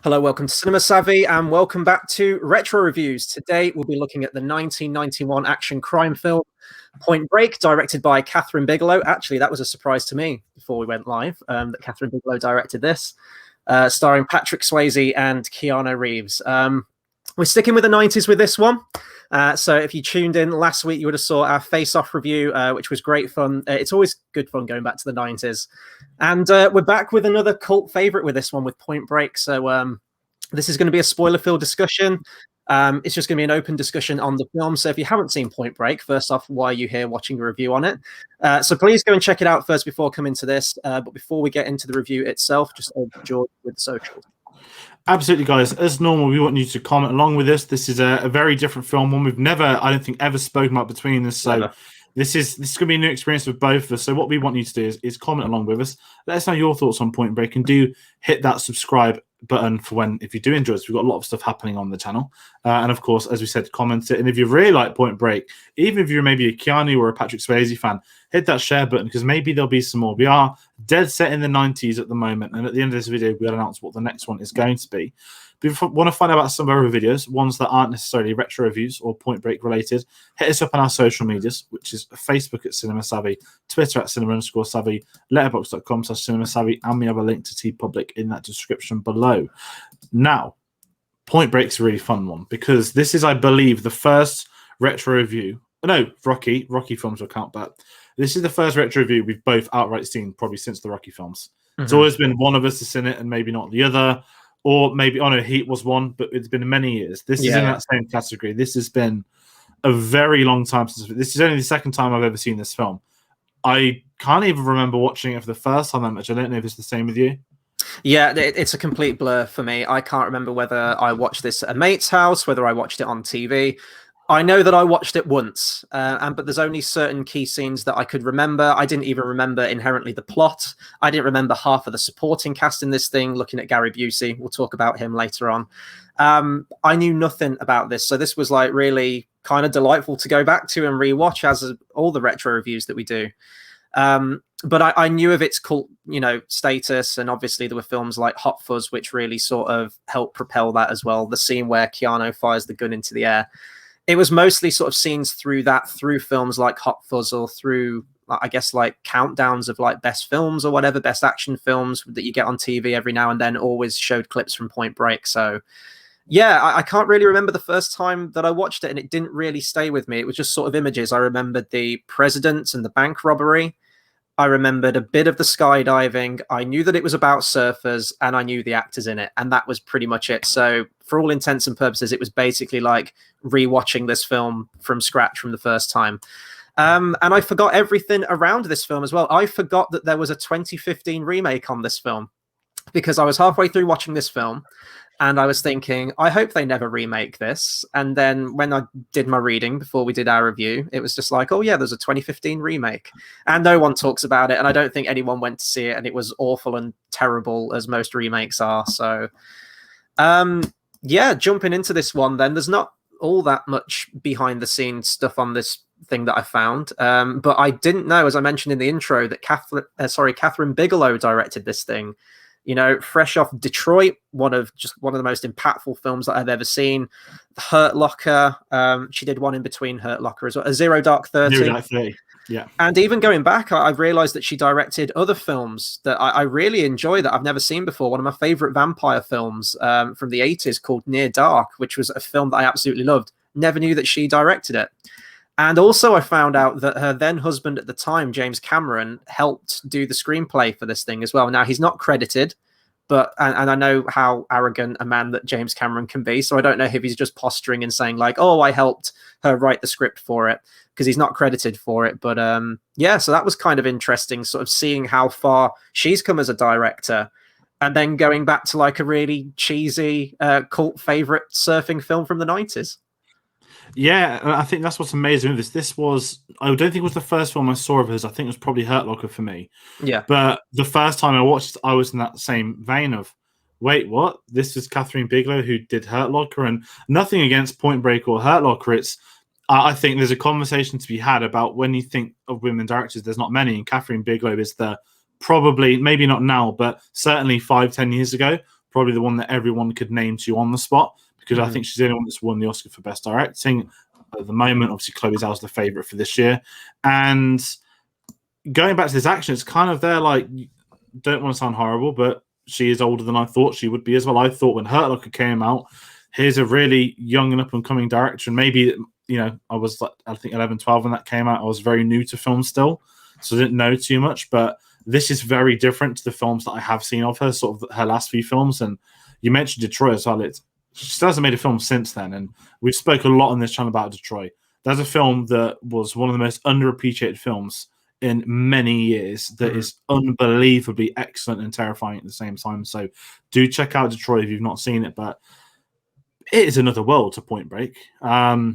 Hello, welcome to Cinema Savvy, and welcome back to Retro Reviews. Today, we'll be looking at the 1991 action crime film Point Break, directed by Kathryn Bigelow. Actually, that was a surprise to me before we went live, that Kathryn Bigelow directed this, starring Patrick Swayze and Keanu Reeves. We're sticking with the 90s with this one. So if you tuned in last week, you would have saw our face-off review, which was great fun. It's always good fun going back to the 90s. And we're back with another cult favorite with this one, with Point Break. So this is going to be a spoiler-filled discussion. It's just going to be an open discussion on the film. So if you haven't seen Point Break, first off, why are you here watching a review on it? So please go and check it out first before coming to this. But before we get into the review itself, just over to George with the socials. Absolutely, guys. As normal, we want you to comment along with us. This is a very different film, one we've never, I don't think, ever spoken about between us. So Never. this is going to be a new experience with both of us. So what we want you to do is comment along with us. Let us know your thoughts on Point Break, and do hit that subscribe button for if you do enjoy this. We've got a lot of stuff happening on the channel. And of course, as we said, comment it. And if you really like Point Break, even if you're maybe a Keanu or a Patrick Swayze fan, hit that share button, because maybe there'll be some more. We are dead set in the 90s at the moment. And at the end of this video, we'll announce what the next one is going to be. But if you want to find out about some of our videos, ones that aren't necessarily retro reviews or Point Break related, hit us up on our social medias, which is Facebook at Cinema Savvy, Twitter at Cinema_Savvy, letterboxd.com/Cinema Savvy, and we have a link to TeePublic in that description below. Now, Point Break's a really fun one, because this is, I believe, the first retro review. No, Rocky films will count, but this is the first retro review we've both outright seen probably since the Rocky films. Mm-hmm. It's always been one of us has seen it and maybe not the other. Or maybe, Heat was one, but it's been many years. This is in that same category. This has been a very long time since. This is only the second time I've ever seen this film. I can't even remember watching it for the first time that much. I don't know if it's the same with you. Yeah, it's a complete blur for me. I can't remember whether I watched this at a mate's house, whether I watched it on TV. I know that I watched it once, but there's only certain key scenes that I could remember. I didn't even remember inherently the plot. I didn't remember half of the supporting cast in this thing, looking at Gary Busey. We'll talk about him later on. I knew nothing about this, so this was like really kind of delightful to go back to and rewatch, as all the retro reviews that we do. But I knew of its cult, status, and obviously there were films like Hot Fuzz, which really sort of helped propel that as well. The scene where Keanu fires the gun into the air. It was mostly sort of scenes through films like Hot Fuzz, or through, I guess, like countdowns of like best films or whatever, best action films that you get on TV every now and then, always showed clips from Point Break. So yeah, I can't really remember the first time that I watched it, and it didn't really stay with me. It was just sort of images. I remembered the president and the bank robbery. I remembered a bit of the skydiving. I knew that it was about surfers, and I knew the actors in it, and that was pretty much it. So for all intents and purposes, it was basically like rewatching this film from scratch from the first time. And I forgot everything around this film as well. I forgot that there was a 2015 remake on this film, because I was halfway through watching this film, and I was thinking, I hope they never remake this. And then when I did my reading before we did our review, it was just like, oh yeah, there's a 2015 remake. And no one talks about it. And I don't think anyone went to see it. And it was awful and terrible, as most remakes are. So yeah, jumping into this one then, there's not all that much behind the scenes stuff on this thing that I found. But I didn't know, as I mentioned in the intro, that Kathryn Bigelow directed this thing. Fresh off Detroit, one of the most impactful films that I've ever seen. Hurt Locker. She did one in between Hurt Locker as well. A Zero Dark 30. Zero Dark 30. Yeah. And even going back, I've realized that she directed other films that I really enjoy that I've never seen before. One of my favorite vampire films from the 80s called Near Dark, which was a film that I absolutely loved. Never knew that she directed it. And also I found out that her then husband at the time, James Cameron, helped do the screenplay for this thing as well. Now, he's not credited, but and I know how arrogant a man that James Cameron can be, so I don't know if he's just posturing and saying like, oh, I helped her write the script for it, because he's not credited for it. But yeah, so that was kind of interesting, sort of seeing how far she's come as a director, and then going back to like a really cheesy cult favorite surfing film from the 90s. Yeah, I think that's what's amazing with this. This was, I don't think it was the first film I saw of hers. I think it was probably Hurt Locker for me. Yeah. But the first time I watched it, I was in that same vein of, wait, what? This is Kathryn Bigelow who did Hurt Locker, and nothing against Point Break or Hurt Locker. It's, I think there's a conversation to be had about when you think of women directors, there's not many, and Kathryn Bigelow is the probably, maybe not now, but certainly 5-10 years ago, probably the one that everyone could name to you on the spot, because I Mhm. think she's the only one that's won the Oscar for Best Directing at the moment. Obviously, Chloe Zhao's the favorite for this year. And going back to this action, it's kind of there, like, don't want to sound horrible, but she is older than I thought she would be as well. I thought when Hurt Locker came out, here's a really young and up-and-coming director, and maybe, you know, I was, like, I think 11, 12 when that came out. I was very new to film still, so I didn't know too much, but this is very different to the films that I have seen of her, sort of her last few films. And you mentioned Detroit as well. She still hasn't made a film since then, and we've spoken a lot on this channel about Detroit. That's a film that was one of the most underappreciated films in many years that is unbelievably excellent and terrifying at the same time. So do check out Detroit if you've not seen it, but it is another world to Point Break. I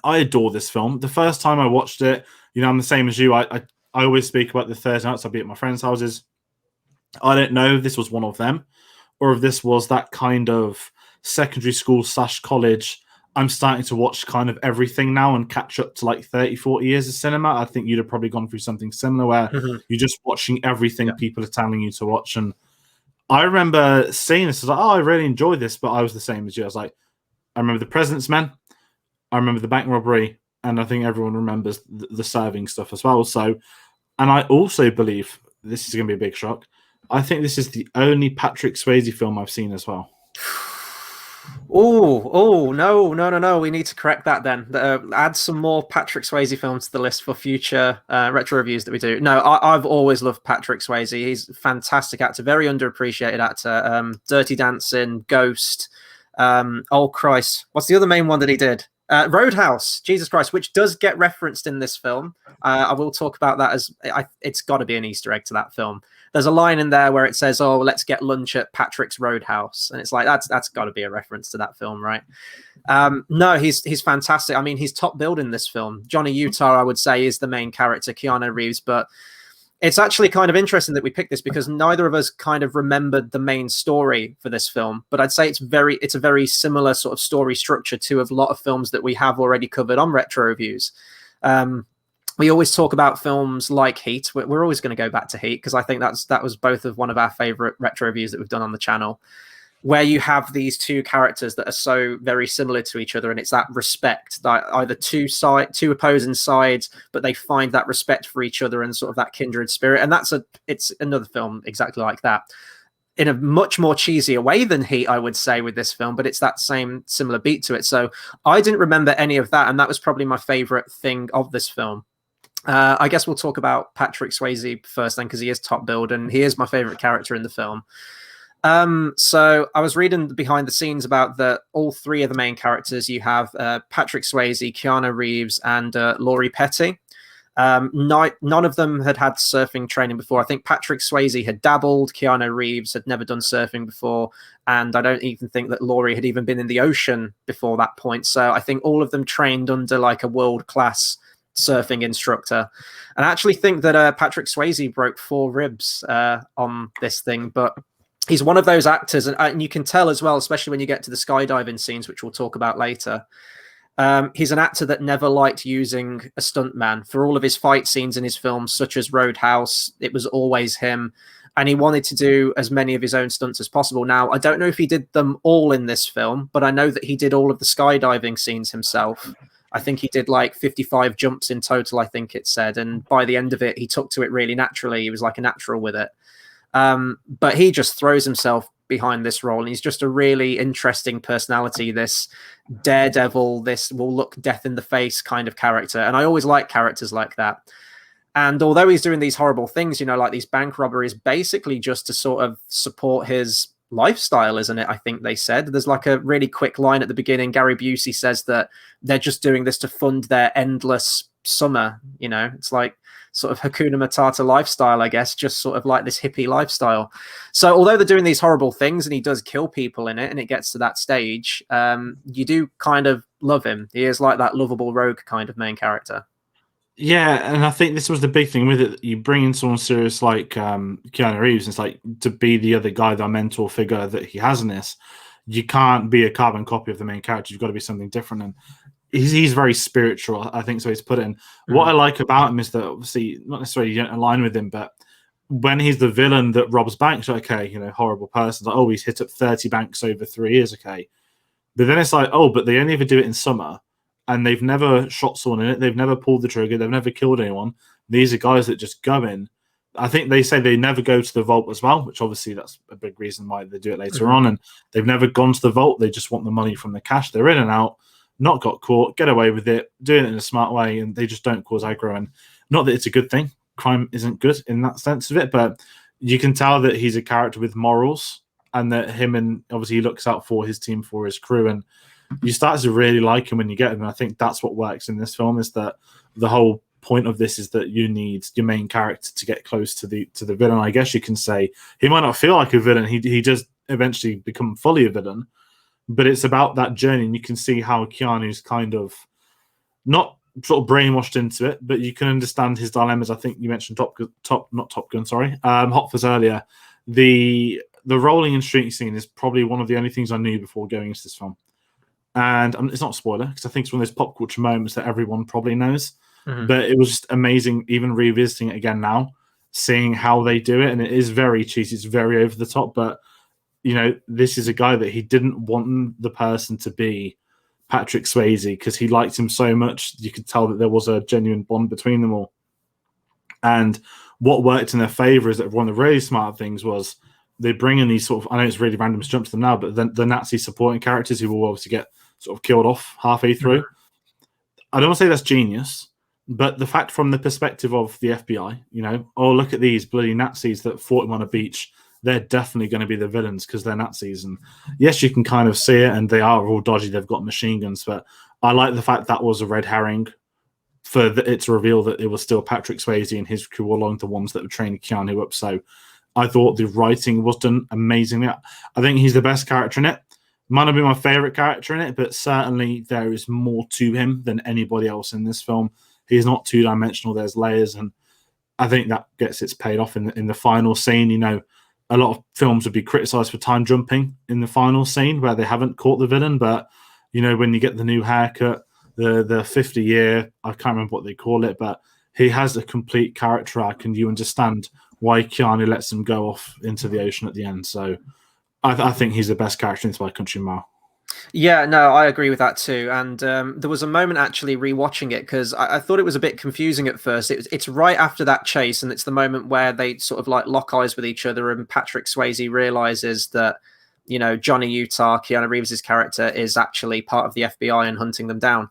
adore this film. The first time I watched it, you know, I'm the same as you. I always speak about the Thursday nights I'll be at my friends' houses. I don't know if this was one of them or if this was that kind of secondary school / college. I'm starting to watch kind of everything now and catch up to like 30, 40 years of cinema. I think you'd have probably gone through something similar where you're just watching everything people are telling you to watch. And I remember seeing this, I was like, oh, I really enjoyed this, but I was the same as you. I was like, I remember the President's Men, I remember the bank robbery, and I think everyone remembers the serving stuff as well. So, and I also believe, this is going to be a big shock, I think this is the only Patrick Swayze film I've seen as well. No. We need to correct that then. Add some more Patrick Swayze films to the list for future retro reviews that we do. No, I've always loved Patrick Swayze. He's a fantastic actor, very underappreciated actor. Dirty Dancing, Ghost. Oh, Christ. What's the other main one that he did? Roadhouse, Jesus Christ, which does get referenced in this film. I will talk about that as it's got to be an Easter egg to that film. There's a line in there where it says, "Oh, let's get lunch at Patrick's Roadhouse," and it's like that's got to be a reference to that film, right? No, he's fantastic. I mean, he's top billed in this film. Johnny Utah, I would say, is the main character, Keanu Reeves, but it's actually kind of interesting that we picked this because neither of us kind of remembered the main story for this film. But I'd say it's a very similar sort of story structure to a lot of films that we have already covered on retro reviews. We always talk about films like Heat. We're always going to go back to Heat because I think that was both of one of our favorite retro reviews that we've done on the channel, where you have these two characters that are so very similar to each other, and it's that respect, that either two opposing sides, but they find that respect for each other and sort of that kindred spirit. And it's another film exactly like that, in a much more cheesier way than Heat, I would say, with this film, but it's that same similar beat to it. So I didn't remember any of that, and that was probably my favorite thing of this film. I guess we'll talk about Patrick Swayze first then, because he is top billed and he is my favorite character in the film. So I was reading behind the scenes about all three of the main characters. You have Patrick Swayze, Keanu Reeves, and Laurie Petty. None of them had surfing training before. I think Patrick Swayze had dabbled, Keanu Reeves had never done surfing before, and I don't even think that Laurie had even been in the ocean before that point. So I think all of them trained under like a world-class surfing instructor. And I actually think that Patrick Swayze broke 4 ribs on this thing, but he's one of those actors, and you can tell as well, especially when you get to the skydiving scenes, which we'll talk about later. He's an actor that never liked using a stuntman. For all of his fight scenes in his films, such as Roadhouse, it was always him, and he wanted to do as many of his own stunts as possible. Now, I don't know if he did them all in this film, but I know that he did all of the skydiving scenes himself. I think he did like 55 jumps in total, I think it said. And by the end of it, he took to it really naturally. He was like a natural with it. But he just throws himself behind this role. And he's just a really interesting personality, this daredevil, this will look death in the face kind of character. And I always like characters like that. And although he's doing these horrible things, you know, like these bank robberies, basically just to sort of support his lifestyle, isn't it? I think they said. There's like a really quick line at the beginning. Gary Busey says that they're just doing this to fund their endless summer. You know, it's like sort of Hakuna Matata lifestyle, I guess, just sort of like this hippie lifestyle. So although they're doing these horrible things and he does kill people in it and it gets to that stage, you do kind of love him. He is like that lovable rogue kind of main character. Yeah, and I think this was the big thing with it. You bring in someone serious like Keanu Reeves, it's like to be the other guy, the mentor figure that he has in this. You can't be a carbon copy of the main character. You've got to be something different. And he's very spiritual, I think, so he's put it in. What I like about him is that obviously not necessarily you don't align with him, but when he's the villain that robs banks, okay, horrible person. Like, oh, he's hit up 30 banks over 3 years, okay. But then it's like, oh, but they only ever do it in summer, and they've never shot someone in it. They've never pulled the trigger. They've never killed anyone. These are guys that just go in. I think they say they never go to the vault as well, which obviously that's a big reason why they do it later on. And they've never gone to the vault. They just want the money from the cash. They're in and out, not got caught, get away with it, doing it in a smart way, and they just don't cause aggro. And not that it's a good thing. Crime isn't good in that sense of it, but you can tell that he's a character with morals, and that him, and obviously he looks out for his team, for his crew, and you start to really like him when you get him. And I think that's what works in this film, is that the whole point of this is that you need your main character to get close to the villain. I guess you can say he might not feel like a villain. He does eventually become fully a villain, but it's about that journey, and you can see how Keanu's kind of not sort of brainwashed into it, but you can understand his dilemmas. I think you mentioned Hot Fuzz earlier. The rolling and street scene is probably one of the only things I knew before going into this film. And it's not a spoiler, because I think it's one of those pop culture moments that everyone probably knows. But it was just amazing, even revisiting it again now, seeing how they do it. And it is very cheesy. It's very over the top. But, this is a guy that he didn't want the person to be Patrick Swayze, because he liked him so much. You could tell that there was a genuine bond between them all. And what worked in their favor is that one of the really smart things was they bring in these sort of, I know it's really random to jump to them now, but the Nazi supporting characters who will obviously get sort of killed off halfway through. I don't want to say that's genius, but the fact from the perspective of the FBI, oh, look at these bloody Nazis that fought him on a beach. They're definitely going to be the villains because they're Nazis. And yes, you can kind of see it, and they are all dodgy. They've got machine guns, but I like the fact that was a red herring for it to reveal that it was still Patrick Swayze and his crew along the ones that were training Keanu up. So I thought the writing was done amazingly. I think he's the best character in it. Might not be my favorite character in it, but certainly there is more to him than anybody else in this film. He's not two-dimensional. There's layers, and I think that gets its paid off in the final scene. A lot of films would be criticized for time jumping in the final scene where they haven't caught the villain, but when you get the new haircut, the 50-year, I can't remember what they call it, but he has a complete character arc, and you understand why Keanu lets him go off into the ocean at the end. So I think he's the best character in Spy Country Mile. Yeah, no, I agree with that too. And there was a moment actually rewatching it, because I thought it was a bit confusing at first. It's right after that chase, and it's the moment where they sort of like lock eyes with each other, and Patrick Swayze realizes that, Johnny Utah, Keanu Reeves' character, is actually part of the FBI and hunting them down.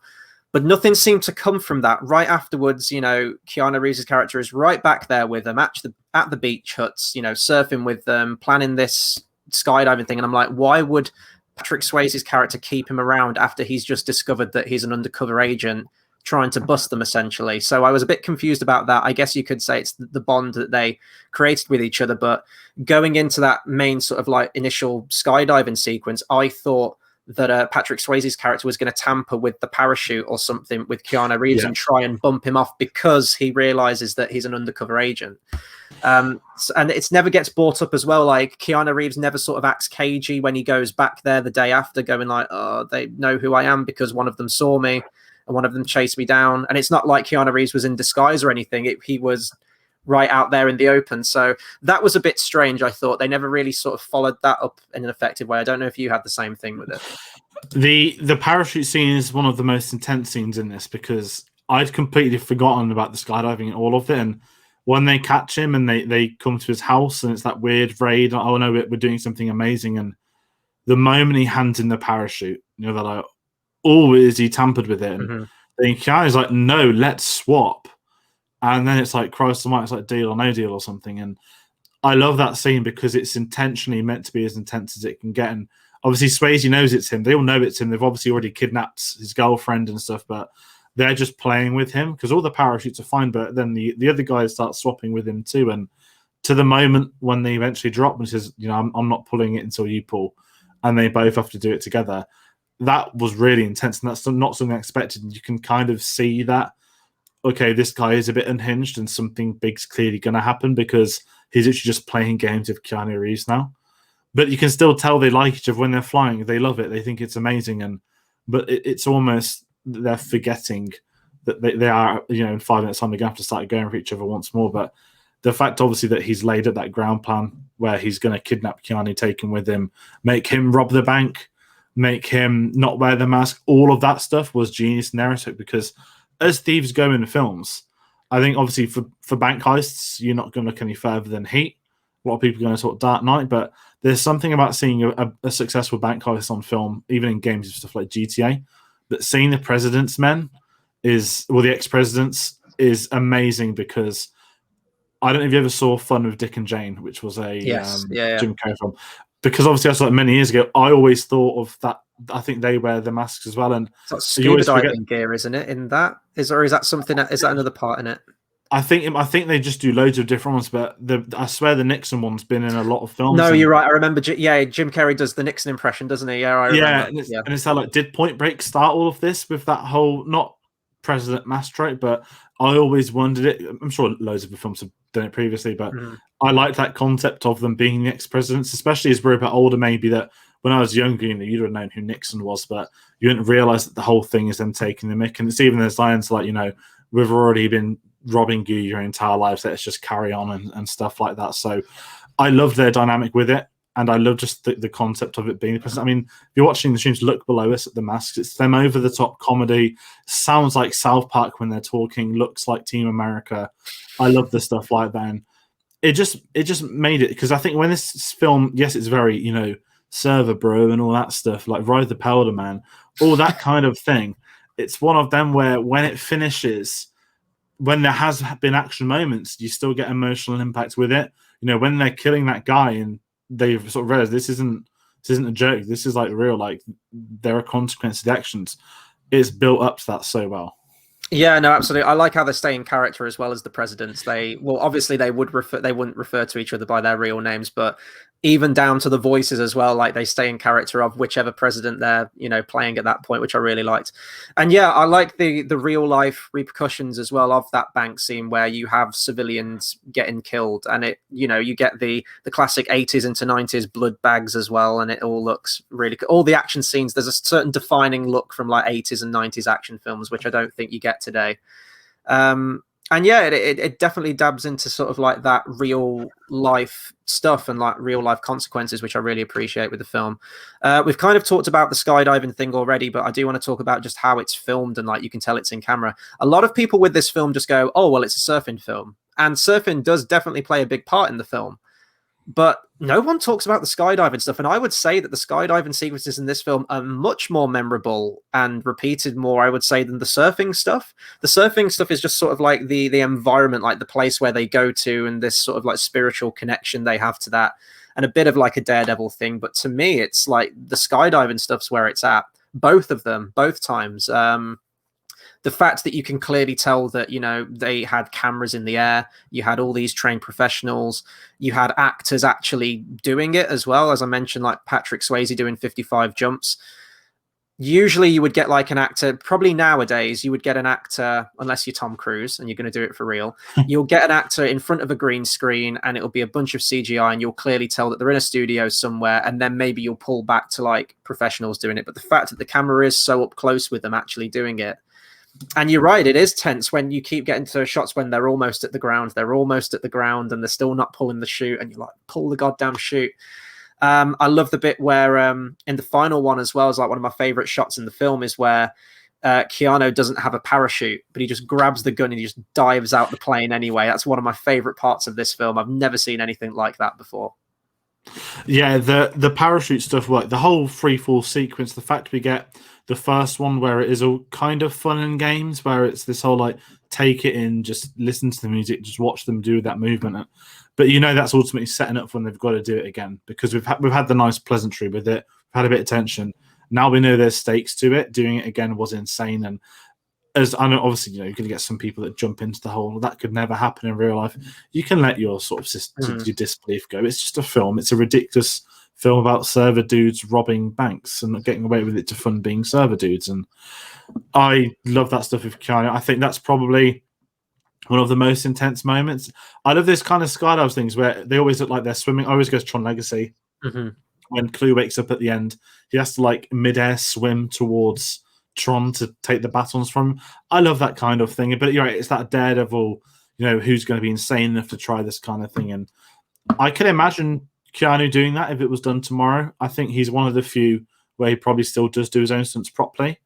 But nothing seemed to come from that. Right afterwards, Keanu Reeves' character is right back there with them at the beach huts, surfing with them, planning this skydiving thing. And I'm like, why would Patrick Swayze's character keep him around after he's just discovered that he's an undercover agent trying to bust them, essentially? So I was a bit confused about that. I guess you could say it's the bond that they created with each other. But going into that main sort of like initial skydiving sequence, I thought that Patrick Swayze's character was going to tamper with the parachute or something with Keanu Reeves and try and bump him off, because he realizes that he's an undercover agent. And it never gets brought up as well. Like, Keanu Reeves never sort of acts cagey when he goes back there the day after, going like, oh, they know who I am because one of them saw me and one of them chased me down. And it's not like Keanu Reeves was in disguise or anything. He was right out there in the open. So that was a bit strange, I thought. They never really sort of followed that up in an effective way. I don't know if you had the same thing with it. The parachute scene is one of the most intense scenes in this, because I'd completely forgotten about the skydiving and all of it. And when they catch him and they come to his house, and it's that weird raid, oh no, we're doing something amazing. And the moment he hands in the parachute, they're like, oh, is he tampered with it? And then Keanu's like, no, let's swap. And then it's like, Christ almighty, it's like deal or no deal or something. And I love that scene because it's intentionally meant to be as intense as it can get. And obviously Swayze knows it's him. They all know it's him. They've obviously already kidnapped his girlfriend and stuff, but they're just playing with him because all the parachutes are fine. But then the other guys start swapping with him too. And to the moment when they eventually drop and says, I'm not pulling it until you pull. And they both have to do it together. That was really intense. And that's not something I expected. And you can kind of see that, okay, this guy is a bit unhinged and something big's clearly going to happen because he's actually just playing games with Keanu Reeves now. But you can still tell they like each other when they're flying. They love it. They think it's amazing. But it's almost they're forgetting that they are, in 5 minutes time, they're going to have to start going for each other once more. But the fact, obviously, that he's laid up that ground plan where he's going to kidnap Keanu, take him with him, make him rob the bank, make him not wear the mask. All of that stuff was genius narrative, because as thieves go in the films, I think obviously for bank heists, you're not going to look any further than Heat. A lot of people are going to talk Dark Knight, but there's something about seeing a successful bank heist on film, even in games and stuff like GTA, that seeing the President's Men the ex-presidents is amazing, because I don't know if you ever saw Fun with Dick and Jane, which was a Jim Carrey film. Because obviously I saw it many years ago, I always thought of that. I think they wear the masks as well, and it's like scuba diving gear, isn't it? In that is that something? Is that another part in it? I think they just do loads of different ones, but I swear the Nixon one's been in a lot of films. No, you're right. I remember. Jim Carrey does the Nixon impression, doesn't he? Yeah, I remember. And it's like, did Point Break start all of this with that whole not president mask trope? But I always wondered it. I'm sure loads of the films have done it previously, but I like that concept of them being the ex-presidents, especially as we're a bit older. Maybe that when I was younger, you'd have known who Nixon was, but you didn't realize that the whole thing is them taking the mick. And it's even there's lines like, we've already been robbing you your entire lives, let's just carry on and stuff like that. So I love their dynamic with it, and I love just the concept of it being the president. I mean, if you're watching the streams, look below us at the masks. It's them over the top comedy, sounds like South Park when they're talking, looks like Team America. I love the stuff like that. And it just made it, because I think when this film, yes, it's very server bro and all that stuff, like Ride the Powder Man, all that kind of thing. It's one of them where when it finishes, when there has been action moments, you still get emotional impact with it. When they're killing that guy and they've sort of realized this isn't a joke, this is like real, like there are consequences to the actions. It's built up to that so well. Yeah, no, absolutely. I like how they stay in character as well as the presidents. Obviously they wouldn't refer to each other by their real names, but even down to the voices as well, like they stay in character of whichever president they're playing at that point, which I really liked. And yeah, I like the real life repercussions as well of that bank scene where you have civilians getting killed, and it you get the classic 80s into 90s blood bags as well, and it all looks really good. All the action scenes, there's a certain defining look from like 80s and 90s action films, which I don't think you get today. And yeah, it definitely dabs into sort of like that real life stuff and like real life consequences, which I really appreciate with the film. We've kind of talked about the skydiving thing already, but I do want to talk about just how it's filmed, and like you can tell it's in camera. A lot of people with this film just go, oh, well, it's a surfing film. And surfing does definitely play a big part in the film. But no one talks about the skydiving stuff. And I would say that the skydiving sequences in this film are much more memorable and repeated more, I would say, than the surfing stuff. The surfing stuff is just sort of like the environment, like the place where they go to, and this sort of like spiritual connection they have to that, and a bit of like a Daredevil thing. But to me, it's like the skydiving stuff's where it's at. Both of them, both times. The fact that you can clearly tell that, they had cameras in the air, you had all these trained professionals, you had actors actually doing it as well. As I mentioned, like Patrick Swayze doing 55 jumps. Usually you would get like an actor, probably nowadays, you would get an actor, unless you're Tom Cruise and you're going to do it for real, you'll get an actor in front of a green screen and it'll be a bunch of CGI, and you'll clearly tell that they're in a studio somewhere, and then maybe you'll pull back to like professionals doing it. But the fact that the camera is so up close with them actually doing it, and you're right, it is tense when you keep getting to shots when they're almost at the ground, and they're still not pulling the chute, and you're like, pull the goddamn chute. I love the bit where in the final one as well, is like one of my favorite shots in the film, is where Keanu doesn't have a parachute, but he just grabs the gun and he just dives out the plane anyway. That's one of my favorite parts of this film. I've never seen anything like that before. Yeah, the parachute stuff worked. The whole free fall sequence, the fact we get the first one where it is all kind of fun and games, where it's this whole like take it in, just listen to the music, just watch them do that movement. But that's ultimately setting up when they've got to do it again, because we've had the nice pleasantry with it, we've had a bit of tension. Now we know there's stakes to it. Doing it again was insane, and as I know, obviously, you're going to get some people that jump into the whole that could never happen in real life. You can let your sort of your disbelief go. It's just a film. It's a ridiculous film about server dudes robbing banks and getting away with it to fund being server dudes. And I love that stuff with Keanu. I think that's probably one of the most intense moments. I love this kind of skydive things where they always look like they're swimming. I always go to Tron Legacy. When Clue wakes up at the end, he has to like mid-air swim towards Tron to take the batons from him. I love that kind of thing. But you're right, it's that Daredevil who's going to be insane enough to try this kind of thing. And I can imagine Keanu doing that if it was done tomorrow. I think he's one of the few where he probably still does do his own stunts properly.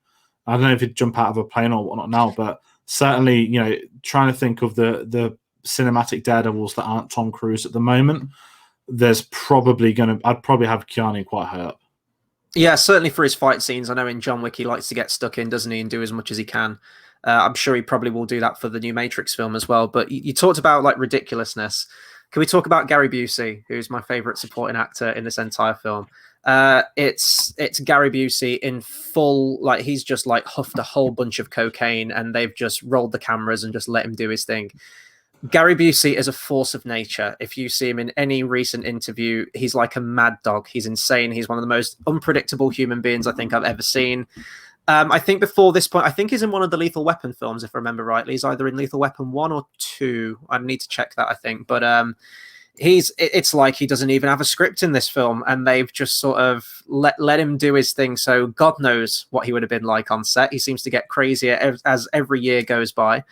I don't know if he'd jump out of a plane or whatnot now, but certainly, trying to think of the cinematic daredevils that aren't Tom Cruise at the moment, I'd probably have Keanu quite high up. Yeah, certainly for his fight scenes. I know in John Wick he likes to get stuck in, doesn't he, and do as much as he can. I'm sure he probably will do that for the new Matrix film as well. But you talked about like ridiculousness. Can we talk about Gary Busey, who's my favorite supporting actor in this entire film? It's Gary Busey in full, like he's just like huffed a whole bunch of cocaine and they've just rolled the cameras and just let him do his thing. Gary Busey is a force of nature. If you see him in any recent interview, he's like a mad dog. He's insane. He's one of the most unpredictable human beings I think I've ever seen. I think before this point, I think he's in one of the Lethal Weapon films, if I remember rightly. He's either in Lethal Weapon 1 or 2. I need to check that, I think. But it's like he doesn't even have a script in this film, and they've just sort of let him do his thing. So God knows what he would have been like on set. He seems to get crazier as every year goes by.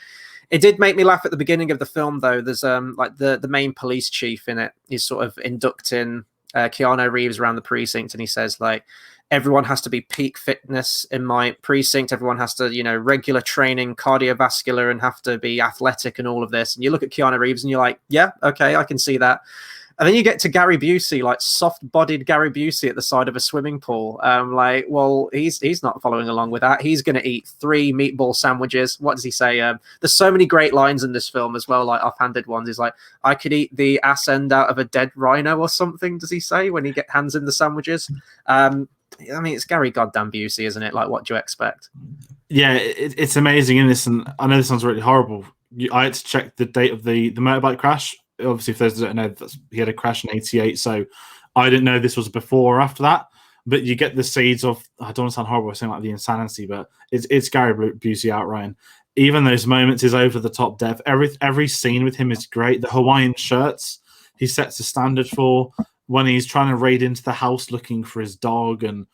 It did make me laugh at the beginning of the film, though. There's like the main police chief in it. He's sort of inducting Keanu Reeves around the precinct, and he says like, everyone has to be peak fitness in my precinct. Everyone has to, regular training, cardiovascular, and have to be athletic and all of this. And you look at Keanu Reeves and you're like, yeah, okay, I can see that. And then you get to Gary Busey, like soft-bodied Gary Busey at the side of a swimming pool. Like, well, he's not following along with that. He's going to eat 3 meatball sandwiches. What does he say? There's so many great lines in this film as well, like offhanded ones. He's like, I could eat the ass end out of a dead rhino or something, does he say, when he get hands in the sandwiches? It's Gary goddamn Busey, isn't it? Like, what do you expect? Yeah, it's amazing in this, and I know this sounds really horrible. I had to check the date of the motorbike crash. Obviously, if those don't know, he had a crash in '88, so I didn't know this was before or after that. But you get the seeds of, I don't want to sound horrible saying like the insanity, but it's Gary Busey outright. And even those moments is over the top depth. Every scene with him is great. The Hawaiian shirts he sets a standard for when he's trying to raid into the house looking for his dog, and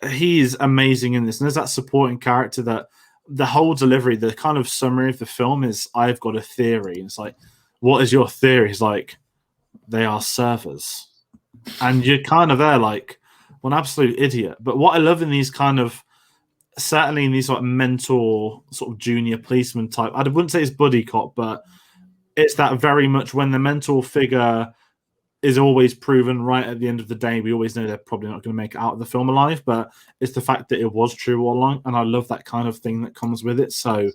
he is amazing in this. And there's that supporting character that the whole delivery, the kind of summary of the film is, I've got a theory. And it's like, what is your theory? He's like, they are servers. And you're kind of there like, well, an absolute idiot. But what I love in these kind of, certainly in these like mentor sort of junior policeman type, I wouldn't say it's buddy cop, but it's that very much when the mentor figure is always proven right at the end of the day. We always know they're probably not going to make it out of the film alive, but it's the fact that it was true all along. And I love that kind of thing that comes with it. So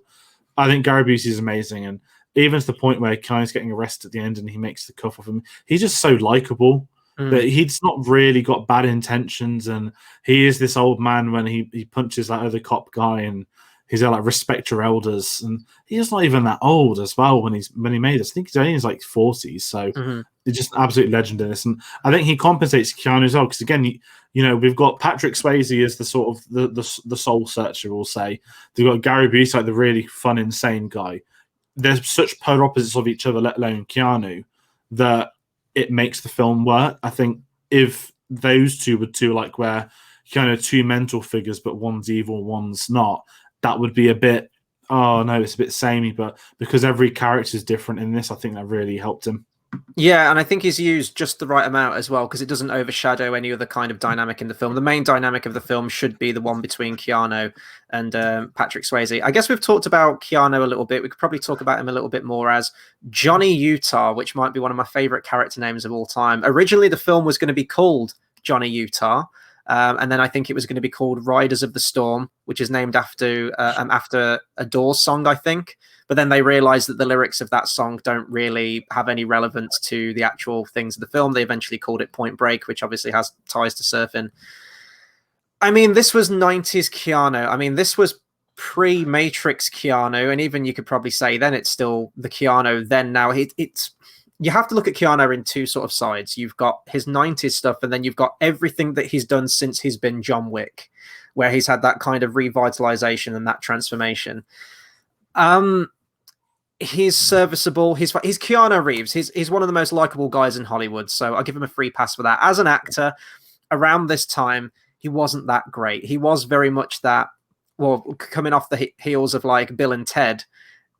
I think Gary Busey is amazing. And even to the point where Kai's getting arrested at the end and he makes the cuff off him, he's just so likable that he's not really got bad intentions. And he is this old man when he punches that other cop guy and he's like, respect your elders. And he's not even that old as well when he made this. I think he's only in his like 40s. So he's just an absolute legend in this. And I think he compensates Keanu as well. Because again, we've got Patrick Swayze as the sort of the soul searcher, we'll say. They've got Gary Busey, like the really fun, insane guy. There's such polar opposites of each other, let alone Keanu, that it makes the film work. I think if those two were two, like where Keanu are two mental figures, but one's evil, one's not, that would be a bit, oh no, it's a bit samey. But because every character is different in this, I think that really helped him. Yeah, and I think he's used just the right amount as well, because it doesn't overshadow any other kind of dynamic in the film. The main dynamic of the film should be the one between Keanu and Patrick Swayze. I guess we've talked about Keanu a little bit. We could probably talk about him a little bit more as Johnny Utah, which might be one of my favorite character names of all time. Originally, the film was going to be called Johnny Utah. And then I think it was going to be called Riders of the Storm, which is named after a Doors song, I think. But then they realized that the lyrics of that song don't really have any relevance to the actual things of the film. They eventually called it Point Break, which obviously has ties to surfing. I mean, this was 90s Keanu. I mean, this was pre-Matrix Keanu. And even you could probably say then it's still the Keanu then now. It's you have to look at Keanu in two sort of sides. You've got his 90s stuff, and then you've got everything that he's done since he's been John Wick, where he's had that kind of revitalization and that transformation. He's serviceable. He's Keanu Reeves. He's one of the most likable guys in Hollywood, so I'll give him a free pass for that. As an actor, around this time, he wasn't that great. He was very much that, well, coming off the heels of like Bill and Ted,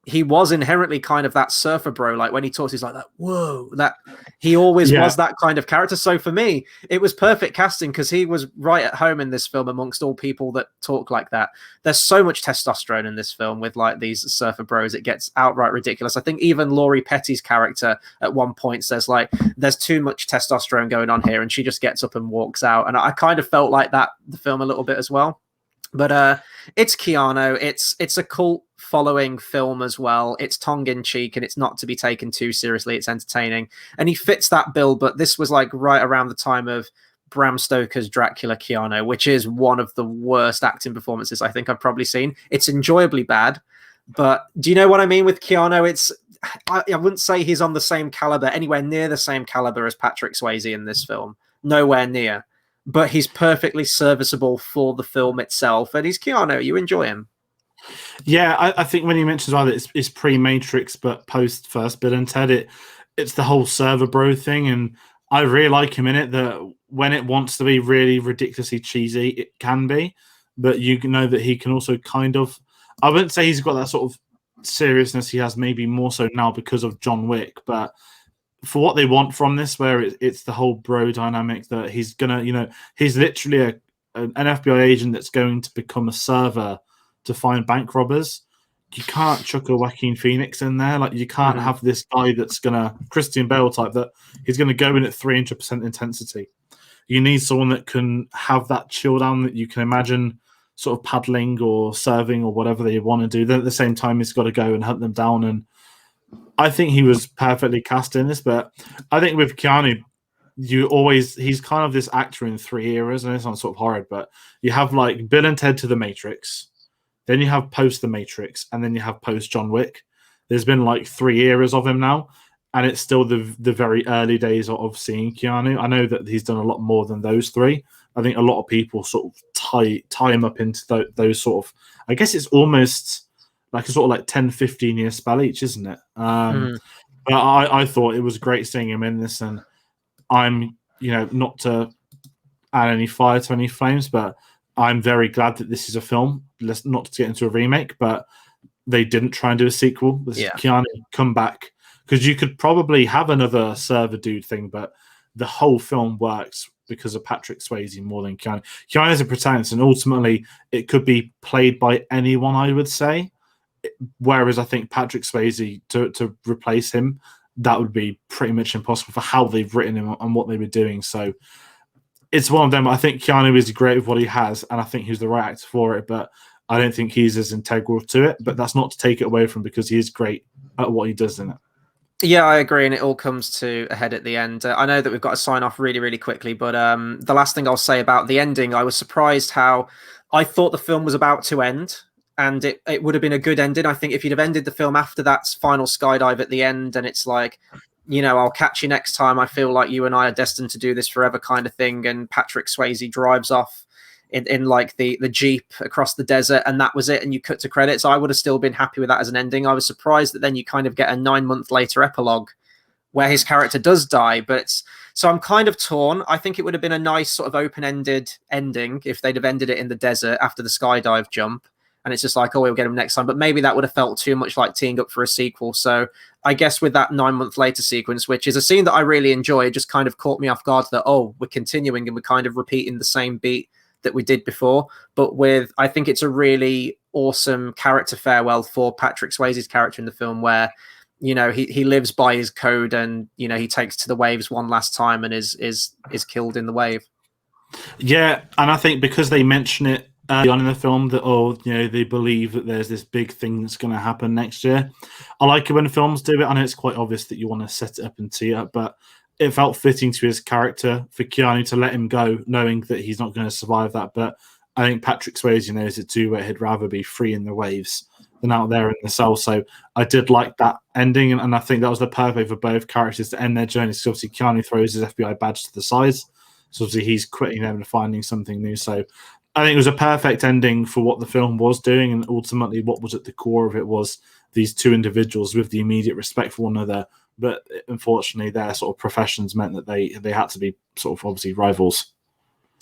he was inherently kind of that surfer bro. Like when he talks, he's like that. Whoa, that he always was that kind of character. So for me, it was perfect casting because he was right at home in this film amongst all people that talk like that. There's so much testosterone in this film with like these surfer bros. It gets outright ridiculous. I think even Laurie Petty's character at one point says like, "There's too much testosterone going on here," and she just gets up and walks out. And I kind of felt like that the film a little bit as well. But it's Keanu. It's a cult following film as well. It's tongue in cheek and it's not to be taken too seriously. It's entertaining, and he fits that bill. But this was like right around the time of Bram Stoker's Dracula Keanu, which is one of the worst acting performances I think I've probably seen. It's enjoyably bad, but do you know what I mean with Keanu? I wouldn't say he's on the same caliber, anywhere near the same caliber as Patrick Swayze in this film. Nowhere near. But he's perfectly serviceable for the film itself, and he's Keanu. You enjoy him. Yeah, I think when you mentioned that it's pre-Matrix but post first Bill and Ted, it's the whole server bro thing, and I really like him in it. That when it wants to be really ridiculously cheesy, it can be, but you know that he can also kind of. I wouldn't say he's got that sort of seriousness he has, maybe more so now because of John Wick, but for what they want from this, where it's the whole bro dynamic that he's gonna, he's literally an FBI agent that's going to become a server to find bank robbers. You can't chuck a Joaquin Phoenix in there. Like you can't have this guy that's gonna Christian Bale type that he's gonna go in at 300% intensity. You need someone that can have that chill down that you can imagine sort of paddling or serving or whatever they want to do. Then at the same time, he's got to go and hunt them down. And I think he was perfectly cast in this, but I think with Keanu, he's kind of this actor in three eras, and it's not sort of horrid, but you have like Bill and Ted to the Matrix, then you have post the Matrix, and then you have post John Wick. There's been like 3 eras of him now, and it's still the very early days of seeing Keanu. I know that he's done a lot more than those three. I think a lot of people sort of tie him up into those sort of, I guess it's almost like a sort of like 10, 15 year spell each, isn't it? But I thought it was great seeing him in this, and I'm, not to add any fire to any flames, but I'm very glad that this is a film. Let's not to get into a remake, but they didn't try and do a sequel. This is Keanu come back, because you could probably have another server dude thing, but the whole film works because of Patrick Swayze more than Keanu. Keanu is a protagonist, and ultimately it could be played by anyone, I would say. Whereas I think Patrick Swayze, to replace him, that would be pretty much impossible for how they've written him and what they were doing. So it's one of them. I think Keanu is great with what he has, and I think he's the right actor for it, but I don't think he's as integral to it. But that's not to take it away from him, because he is great at what he does in it. Yeah, I agree, and it all comes to a head at the end. I know that we've got to sign off really, really quickly, but the last thing I'll say about the ending, I was surprised how I thought the film was about to end, and it would have been a good ending. I think if you'd have ended the film after that final skydive at the end, and it's like, I'll catch you next time. I feel like you and I are destined to do this forever kind of thing, and Patrick Swayze drives off in like the Jeep across the desert, and that was it, and you cut to credits, I would have still been happy with that as an ending. I was surprised that then you kind of get a 9-month later epilogue where his character does die, so I'm kind of torn. I think it would have been a nice sort of open-ended ending if they'd have ended it in the desert after the skydive jump, and it's just like, oh, we'll get him next time, but maybe that would have felt too much like teeing up for a sequel. So I guess with that 9-month later sequence, which is a scene that I really enjoy, it just kind of caught me off guard that, oh, we're continuing and we're kind of repeating the same beat that we did before, but I think it's a really awesome character farewell for Patrick Swayze's character in the film, where he lives by his code, and he takes to the waves one last time and is killed in the wave. Yeah, and I think because they mention it early on in the film that they believe that there's this big thing that's going to happen next year. I like it when films do it. I know it's quite obvious that you want to set it up and tee it up, but it felt fitting to his character for Keanu to let him go, knowing that he's not going to survive that. But I think Patrick Swayze knows it too, where he'd rather be free in the waves than out there in the cell. So I did like that ending, and I think that was the perfect for both characters to end their journey. So obviously Keanu throws his FBI badge to the side, so obviously he's quitting them and finding something new. So I think it was a perfect ending for what the film was doing, and ultimately what was at the core of it was these two individuals with the immediate respect for one another. But unfortunately, their sort of professions meant that they had to be sort of obviously rivals.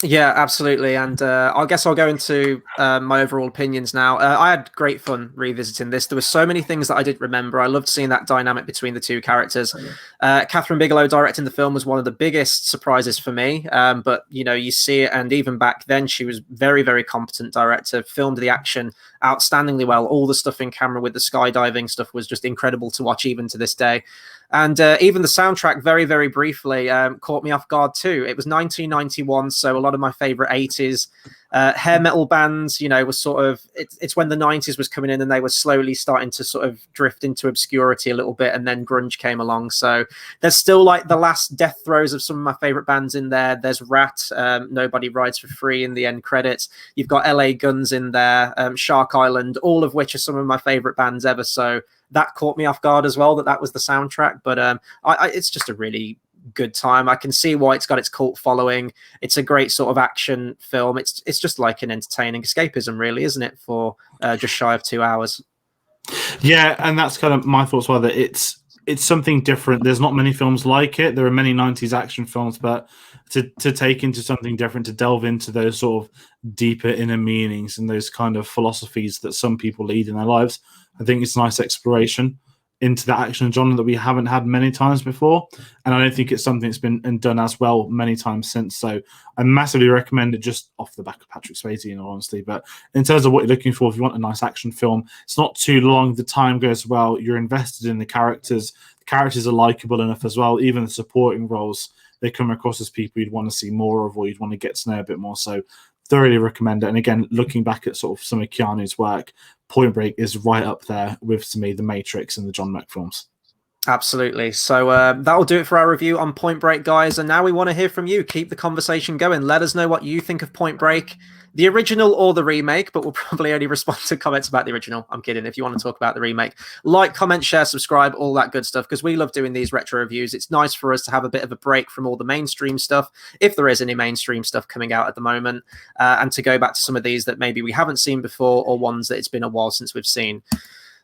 Yeah, absolutely. And I guess I'll go into my overall opinions now. I had great fun revisiting this. There were so many things that I didn't remember. I loved seeing that dynamic between the two characters. Kathryn Bigelow directing the film was one of the biggest surprises for me. But, you know, you see it. And even back then, she was very, very competent director, filmed the action outstandingly well. All the stuff in camera with the skydiving stuff was just incredible to watch even to this day. And even the soundtrack, very, very briefly, caught me off guard too. It was 1991, so a lot of my favorite 80s hair metal bands, you know, was sort of, it's when the 90s was coming in and they were slowly starting to sort of drift into obscurity a little bit, and then grunge came along. So there's still like the last death throes of some of my favorite bands in there. There's Rat, Nobody Rides for Free in the end credits. You've got LA Guns in there, Shark Island, all of which are some of my favorite bands ever. So that caught me off guard as well, that was the soundtrack. But it's just a really good time. I can see why it's got its cult following. It's a great sort of action film. It's just like an entertaining escapism, really, isn't it? For just shy of 2 hours. Yeah, and that's kind of my thoughts. Were that it's something different. There's not many films like it. There are many 90s action films, but to take into something different, to delve into those sort of deeper inner meanings and those kind of philosophies that some people lead in their lives, I think it's a nice exploration into that action genre that we haven't had many times before. And I don't think it's something that's been done as well many times since. So I massively recommend it, just off the back of Patrick Swayze, in all honesty. But in terms of what you're looking for, if you want a nice action film, it's not too long, the time goes well, you're invested in the characters are likable enough as well. Even the supporting roles, they come across as people you'd want to see more of, or you'd want to get to know a bit more. So thoroughly recommend it. And again, looking back at sort of some of Keanu's work, Point Break is right up there with, to me, The Matrix and the John Wick films. Absolutely. So that'll do it for our review on Point Break, guys. And now we want to hear from you. Keep the conversation going. Let us know what you think of Point Break, the original or the remake, but we'll probably only respond to comments about the original. I'm kidding. If you want to talk about the remake, like, comment, share, subscribe, all that good stuff, because we love doing these retro reviews. It's nice for us to have a bit of a break from all the mainstream stuff, if there is any mainstream stuff coming out at the moment, and to go back to some of these that maybe we haven't seen before, or ones that it's been a while since we've seen.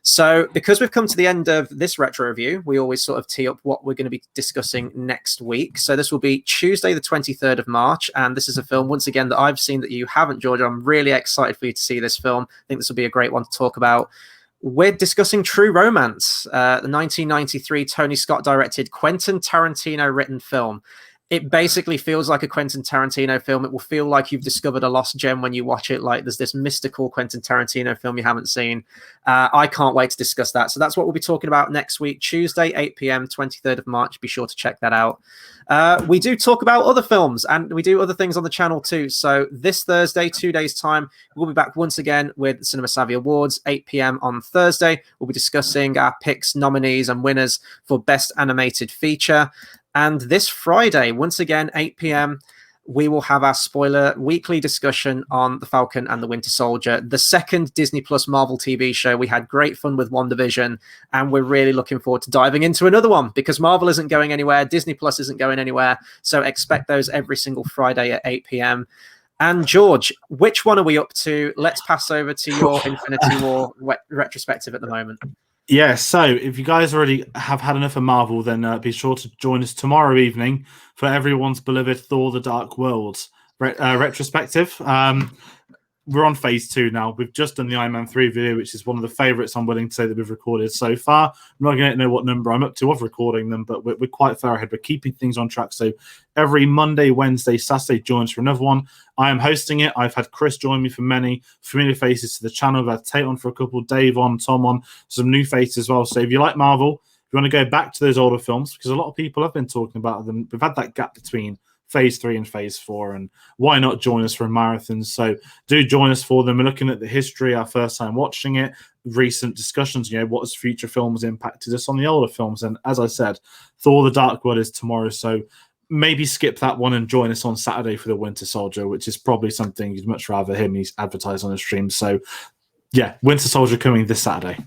So because we've come to the end of this retro review, we always sort of tee up what we're going to be discussing next week. So this will be Tuesday, the 23rd of March. And this is a film, once again, that I've seen that you haven't, Georgia. I'm really excited for you to see this film. I think this will be a great one to talk about. We're discussing True Romance, the 1993 Tony Scott directed, Quentin Tarantino written film. It basically feels like a Quentin Tarantino film. It will feel like you've discovered a lost gem when you watch it. Like there's this mystical Quentin Tarantino film you haven't seen. I can't wait to discuss that. So that's what we'll be talking about next week, Tuesday, 8 p.m., 23rd of March. Be sure to check that out. We do talk about other films and we do other things on the channel too. So this Thursday, 2 days time, we'll be back once again with the Cinema Savvy Awards, 8 p.m. on Thursday. We'll be discussing our picks, nominees and winners for Best Animated Feature. And this Friday, once again, 8 p.m., we will have our spoiler weekly discussion on The Falcon and the Winter Soldier, the second Disney Plus Marvel TV show. We had great fun with WandaVision, and we're really looking forward to diving into another one because Marvel isn't going anywhere, Disney Plus isn't going anywhere. So expect those every single Friday at 8 p.m. And George, which one are we up to? Let's pass over to your Infinity War retrospective at the moment. Yeah, so if you guys already have had enough of Marvel, then be sure to join us tomorrow evening for everyone's beloved Thor: The Dark World retrospective. We're on phase 2 now. We've just done the Iron Man 3 video, which is one of the favourites I'm willing to say that we've recorded so far. I'm not going to know what number I'm up to of recording them, but we're quite far ahead. We're keeping things on track. So every Monday, Wednesday, Saturday, join us for another one. I am hosting it. I've had Chris join me for many familiar faces to the channel. I've had Tate on for a couple, Dave on, Tom on, some new faces as well. So if you like Marvel, if you want to go back to those older films, because a lot of people have been talking about them, we've had that gap between phase 3 and phase 4, and why not join us for marathons? So do join us for them. We're looking at the history, our first time watching it, recent discussions, what has future films impacted us on the older films. And as I said, Thor: The Dark World is tomorrow, so maybe skip that one and join us on Saturday for the Winter Soldier, which is probably something you'd much rather hear me advertise on the stream. So yeah, Winter Soldier coming this Saturday.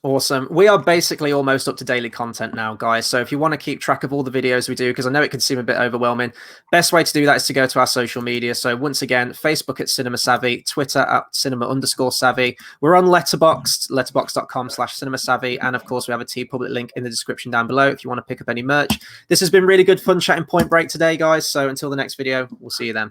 Awesome. We are basically almost up to daily content now, guys. So if you want to keep track of all the videos we do, because I know it can seem a bit overwhelming, best way to do that is to go to our social media. So once again, Facebook at Cinema Savvy, Twitter at Cinema_Savvy. We're on Letterboxd, letterboxd.com/Cinema Savvy. And of course, we have a TeePublic link in the description down below if you want to pick up any merch. This has been really good fun chatting Point Break today, guys. So until the next video, we'll see you then.